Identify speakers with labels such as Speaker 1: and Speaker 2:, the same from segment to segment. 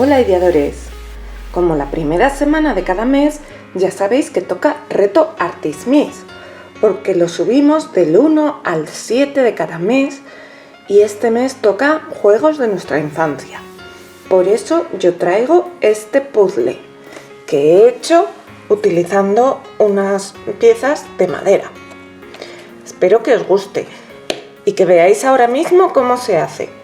Speaker 1: Hola ideadores, como la primera semana de cada mes ya sabéis que toca reto Artismix, porque lo subimos del 1 al 7 de cada mes y este mes toca juegos de nuestra infancia. Por eso yo traigo este puzzle que he hecho utilizando unas piezas de madera. Espero que os guste y que veáis ahora mismo cómo se hace.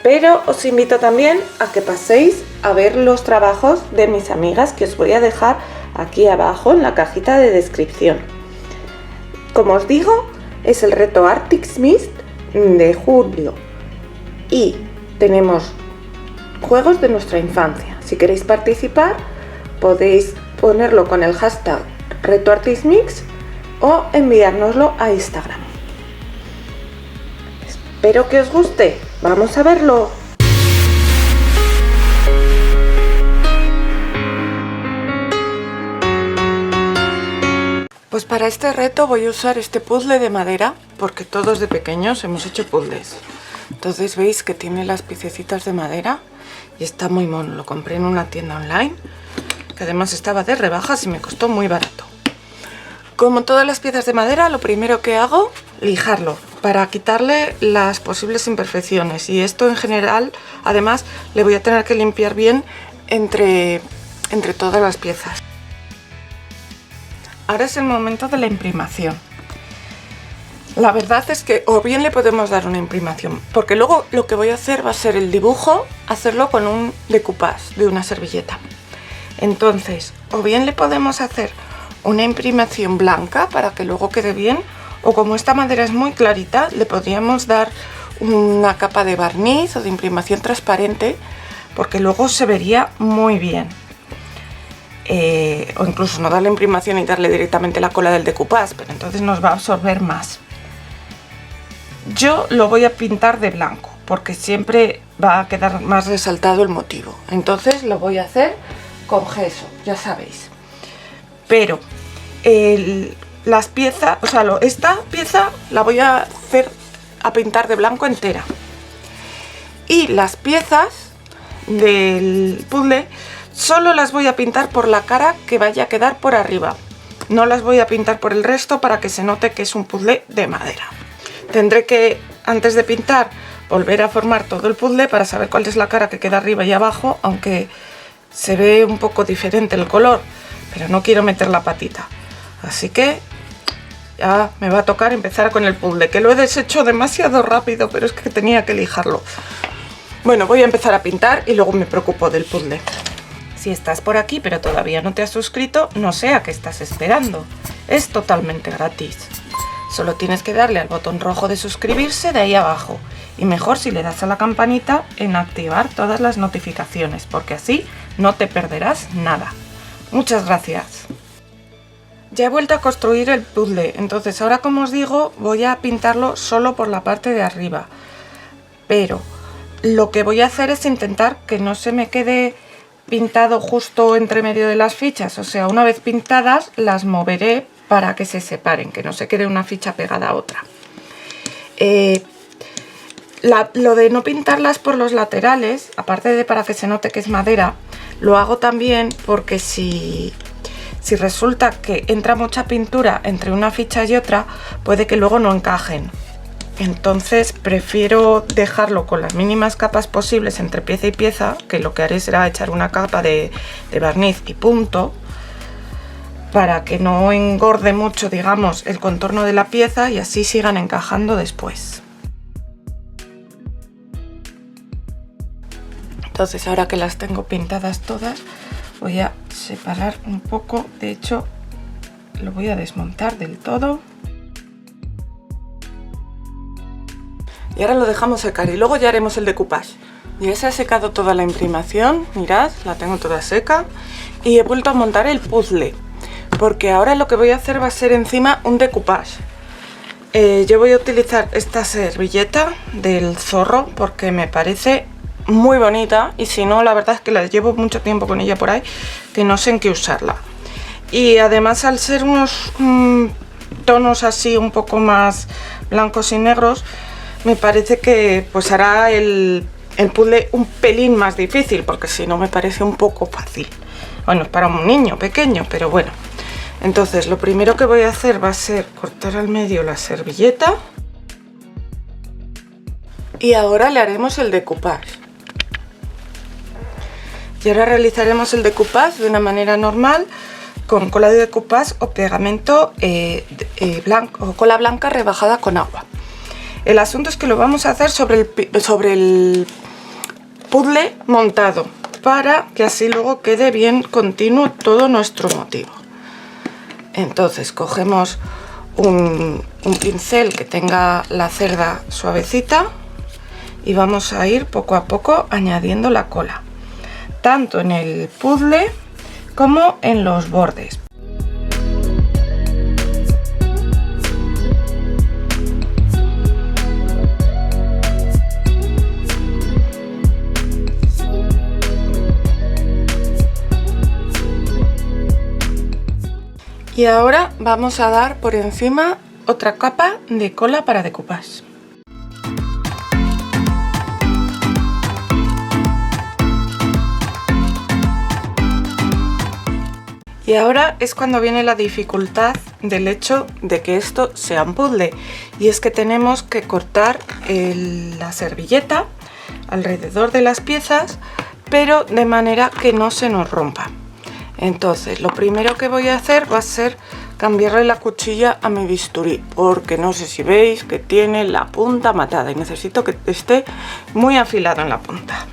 Speaker 1: Pero os invito también a que paséis a ver los trabajos de mis amigas que os voy a dejar aquí abajo en la cajita de descripción. Como os digo, es el reto Artismix de julio y tenemos juegos de nuestra infancia. Si queréis participar, podéis ponerlo con el hashtag reto Artismix o enviárnoslo a Instagram. Espero que os guste. ¡Vamos a verlo! Pues para este reto voy a usar este puzzle de madera, porque todos de pequeños hemos hecho puzzles. Entonces veis que tiene las piececitas de madera y está muy mono. Lo compré en una tienda online, que además estaba de rebajas y me costó muy barato. Como todas las piezas de madera, lo primero que hago, lijarlo para quitarle las posibles imperfecciones, y esto en general además le voy a tener que limpiar bien entre todas las piezas. Ahora es el momento de la imprimación. La verdad es que o bien le podemos dar una imprimación, porque luego lo que voy a hacer va a ser el dibujo, hacerlo con un decoupage de una servilleta. Entonces, o bien le podemos hacer una imprimación blanca para que luego quede bien, o como esta madera es muy clarita, le podríamos dar una capa de barniz o de imprimación transparente, porque luego se vería muy bien. O incluso no darle imprimación y darle directamente la cola del decoupage, pero entonces nos va a absorber más. Yo lo voy a pintar de blanco, porque siempre va a quedar más resaltado el motivo. Entonces lo voy a hacer con gesso, ya sabéis. Pero las piezas, esta pieza la voy a hacer a pintar de blanco entera. Y las piezas del puzzle solo las voy a pintar por la cara que vaya a quedar por arriba. No las voy a pintar por el resto para que se note que es un puzzle de madera. Tendré que, antes de pintar, volver a formar todo el puzzle para saber cuál es la cara que queda arriba y abajo, aunque se ve un poco diferente el color, pero no quiero meter la patita. Así que ya me va a tocar empezar con el puzzle, que lo he deshecho demasiado rápido, pero es que tenía que lijarlo. Bueno, voy a empezar a pintar y luego me preocupo del puzzle. Si estás por aquí pero todavía no te has suscrito, no sé a qué estás esperando. Es totalmente gratis. Solo tienes que darle al botón rojo de suscribirse de ahí abajo. Y mejor si le das a la campanita en activar todas las notificaciones, porque así no te perderás nada. Muchas gracias. Ya he vuelto a construir el puzzle, entonces ahora, como os digo, voy a pintarlo solo por la parte de arriba. Pero lo que voy a hacer es intentar que no se me quede pintado justo entre medio de las fichas. O sea, una vez pintadas las moveré para que se separen, que no se quede una ficha pegada a otra. Lo de no pintarlas por los laterales, aparte de para que se note que es madera, lo hago también porque si resulta que entra mucha pintura entre una ficha y otra, puede que luego no encajen. Entonces prefiero dejarlo con las mínimas capas posibles entre pieza y pieza, que lo que haré será echar una capa de barniz y punto, para que no engorde mucho, digamos, el contorno de la pieza y así sigan encajando después. Entonces, ahora que las tengo pintadas todas, voy a separar un poco. De hecho, lo voy a desmontar del todo. Y ahora lo dejamos secar y luego ya haremos el decoupage. Ya se ha secado toda la imprimación, mirad, la tengo toda seca. Y he vuelto a montar el puzzle, porque ahora lo que voy a hacer va a ser encima un decoupage. Yo voy a utilizar esta servilleta del zorro porque me parece muy bonita, y si no, la verdad es que la llevo mucho tiempo con ella por ahí, que no sé en qué usarla. Y además, al ser unos tonos así un poco más blancos y negros, me parece que pues hará el el puzzle un pelín más difícil, porque si no me parece un poco fácil. Bueno, es para un niño pequeño, pero bueno. Entonces lo primero que voy a hacer va a ser cortar al medio la servilleta. Y ahora le haremos el decoupage. Y ahora realizaremos el decoupage de una manera normal, con cola de decoupage o pegamento blanco, o cola blanca rebajada con agua. El asunto es que lo vamos a hacer sobre el puzzle montado, para que así luego quede bien continuo todo nuestro motivo. Entonces cogemos un pincel que tenga la cerda suavecita y vamos a ir poco a poco añadiendo la cola, tanto en el puzzle como en los bordes. Y ahora vamos a dar por encima otra capa de cola para decoupage. Y ahora es cuando viene la dificultad del hecho de que esto sea un puzzle, y es que tenemos que cortar la servilleta alrededor de las piezas, pero de manera que no se nos rompa. Entonces lo primero que voy a hacer va a ser cambiarle la cuchilla a mi bisturí, porque no sé si veis que tiene la punta matada y necesito que esté muy afilado en la punta.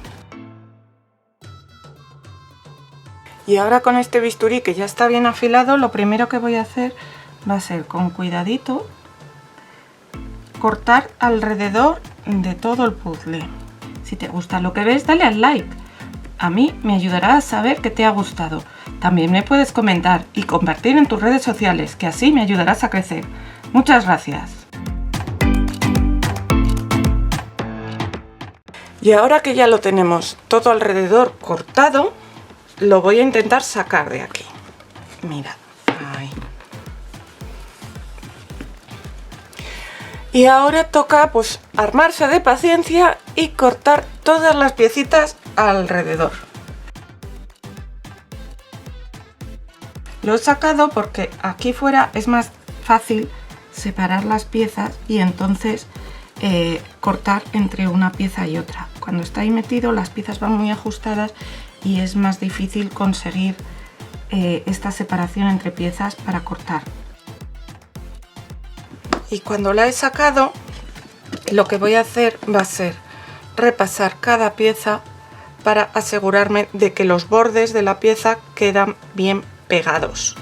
Speaker 1: Y ahora con este bisturí que ya está bien afilado, lo primero que voy a hacer va a ser, con cuidadito, cortar alrededor de todo el puzzle. Si te gusta lo que ves, dale al like. A mí me ayudará a saber que te ha gustado. También me puedes comentar y compartir en tus redes sociales, que así me ayudarás a crecer. Muchas gracias. Y ahora que ya lo tenemos todo alrededor cortado, lo voy a intentar sacar de aquí. Mirad, ahí. Y ahora toca pues armarse de paciencia y cortar todas las piecitas alrededor. Lo he sacado porque aquí fuera es más fácil separar las piezas y entonces cortar entre una pieza y otra. Cuando está ahí metido, las piezas van muy ajustadas y es más difícil conseguir esta separación entre piezas para cortar. Y cuando la he sacado, lo que voy a hacer va a ser repasar cada pieza para asegurarme de que los bordes de la pieza quedan bien pegados,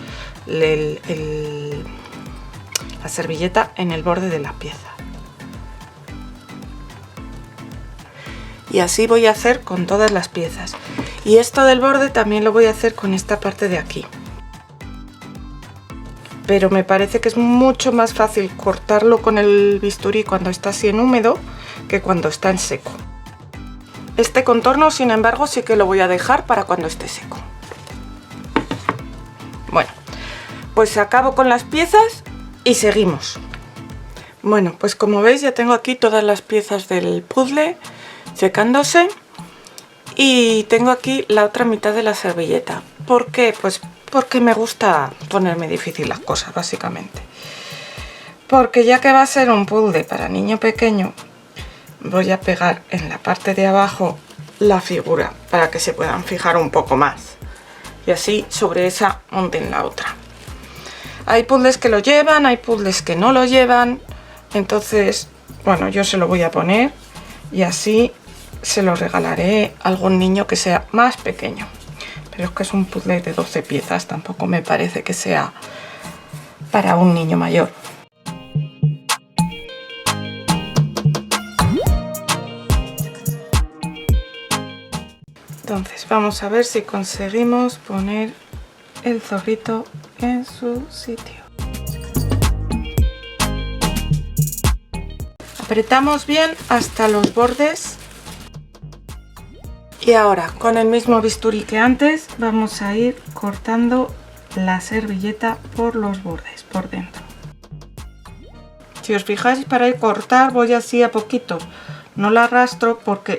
Speaker 1: la servilleta en el borde de la pieza. Y así voy a hacer con todas las piezas. Y esto del borde también lo voy a hacer con esta parte de aquí. Pero me parece que es mucho más fácil cortarlo con el bisturí cuando está así en húmedo que cuando está en seco. Este contorno, sin embargo, sí que lo voy a dejar para cuando esté seco. Bueno, pues acabo con las piezas y seguimos. Bueno, pues como veis ya tengo aquí todas las piezas del puzzle secándose y tengo aquí la otra mitad de la servilleta. ¿Por qué? Pues porque me gusta ponerme difícil las cosas, básicamente. Porque ya que va a ser un puzzle para niño pequeño, voy a pegar en la parte de abajo la figura para que se puedan fijar un poco más. Y así sobre esa monten la otra. Hay puzzles que lo llevan, hay puzzles que no lo llevan. Entonces, bueno, yo se lo voy a poner y así se lo regalaré a algún niño que sea más pequeño. Pero es que es un puzzle de 12 piezas, tampoco me parece que sea para un niño mayor. Entonces vamos a ver si conseguimos poner el zorrito en su sitio. Apretamos bien hasta los bordes. Y ahora, con el mismo bisturí que antes, vamos a ir cortando la servilleta por los bordes, por dentro. Si os fijáis, para ir cortar voy así a poquito. No la arrastro porque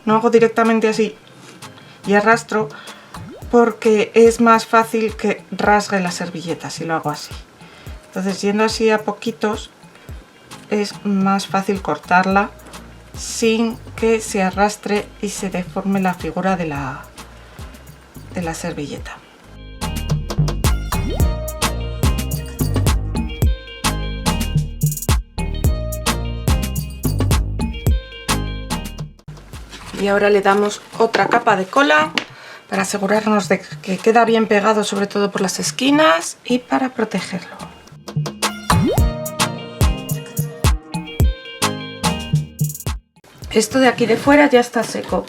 Speaker 1: no hago directamente así y arrastro, porque es más fácil que rasgue la servilleta si lo hago así. Entonces, yendo así a poquitos, es más fácil cortarla sin que se arrastre y se deforme la figura de la servilleta. Y ahora le damos otra capa de cola para asegurarnos de que queda bien pegado, sobre todo por las esquinas, y para protegerlo. Esto de aquí de fuera ya está seco,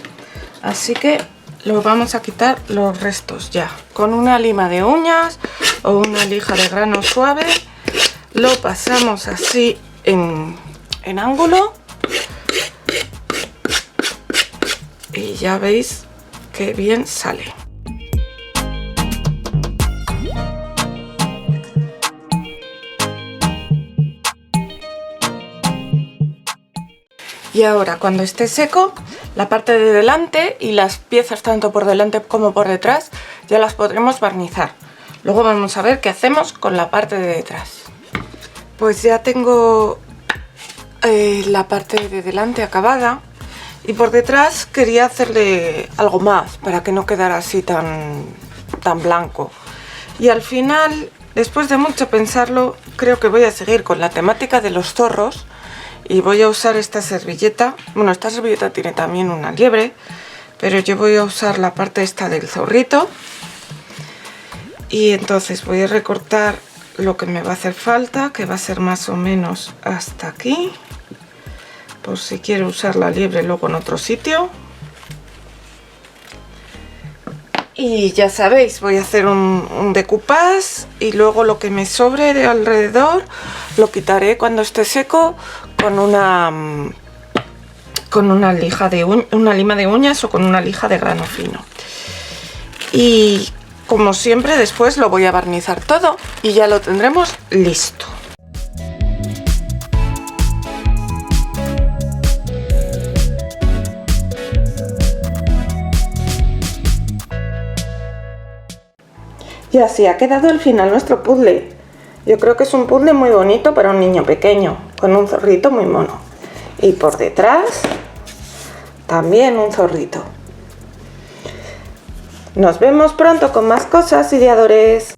Speaker 1: así que lo vamos a quitar los restos ya. Con una lima de uñas o una lija de grano suave lo pasamos así en ángulo y ya veis que bien sale. Y ahora, cuando esté seco, la parte de delante y las piezas tanto por delante como por detrás ya las podremos barnizar. Luego vamos a ver qué hacemos con la parte de detrás. Pues ya tengo la parte de delante acabada y por detrás quería hacerle algo más para que no quedara así tan blanco. Y al final, después de mucho pensarlo, creo que voy a seguir con la temática de los zorros. Y voy a usar esta servilleta. Bueno, esta servilleta tiene también una liebre, pero yo voy a usar la parte esta del zorrito. Y entonces voy a recortar lo que me va a hacer falta, que va a ser más o menos hasta aquí, por si quiero usar la liebre luego en otro sitio. Y ya sabéis, voy a hacer un decoupage y luego lo que me sobre de alrededor lo quitaré cuando esté seco con una lima de uñas o con una lija de grano fino. Y como siempre, después lo voy a barnizar todo y ya lo tendremos listo. Y así ha quedado al final nuestro puzzle. Yo creo que es un puzzle muy bonito para un niño pequeño, con un zorrito muy mono. Y por detrás también un zorrito. Nos vemos pronto con más cosas, ideadores.